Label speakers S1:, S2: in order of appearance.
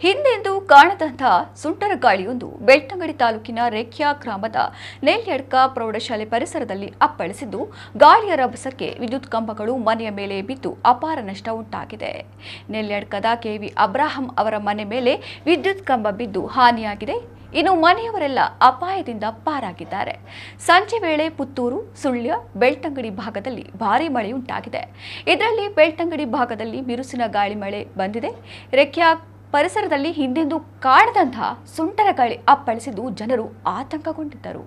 S1: ಹಿಂದೆಂದೂ ಕಾಣದಂತಹ ಸುಂಟರ ಗಾಳಿಯೊಂದು ಬೆಳ್ತಂಗಡಿ ತಾಲೂಕಿನ ರೇಖ್ಯಾ ಗ್ರಾಮದ ನೆಲ್ಯಡ್ಕ ಪ್ರೌಢಶಾಲೆ ಪರಿಸರದಲ್ಲಿ ಅಪ್ಪಳಿಸಿದ್ದು, ಗಾಳಿಯ ರಭಸಕ್ಕೆ ವಿದ್ಯುತ್ ಕಂಬಗಳು ಮನೆಯ ಮೇಲೆ ಬಿದ್ದು ಅಪಾರ ನಷ್ಟ ಉಂಟಾಗಿದೆ. ನೆಲ್ಯಡ್ಕದ ಕೆವಿ ಅಬ್ರಾಹಂ ಅವರ ಮನೆ ಮೇಲೆ ವಿದ್ಯುತ್ ಕಂಬ ಬಿದ್ದು ಹಾನಿಯಾಗಿದೆ. ಇನ್ನು ಮನೆಯವರೆಲ್ಲ ಅಪಾಯದಿಂದ ಪಾರಾಗಿದ್ದಾರೆ. ಸಂಜೆ ವೇಳೆ ಪುತ್ತೂರು, ಸುಳ್ಯ, ಬೆಳ್ತಂಗಡಿ ಭಾಗದಲ್ಲಿ ಭಾರೀ ಮಳೆ ಉಂಟಾಗಿದೆ. ಇದರಲ್ಲಿ ಬೆಳ್ತಂಗಡಿ ಭಾಗದಲ್ಲಿ ಬಿರುಸಿನ ಗಾಳಿ ಮಳೆ ಬಂದಿದೆ. ರೇಖ್ಯಾ ಪರಿಸರದಲ್ಲಿ ಹಿಂದೆಂದೂ ಕಾಣದಂತಹ ಸುಂಟರ ಗಾಳಿ ಅಪ್ಪಳಿಸಿದ್ದು ಜನರು ಆತಂಕಗೊಂಡಿದ್ದರು.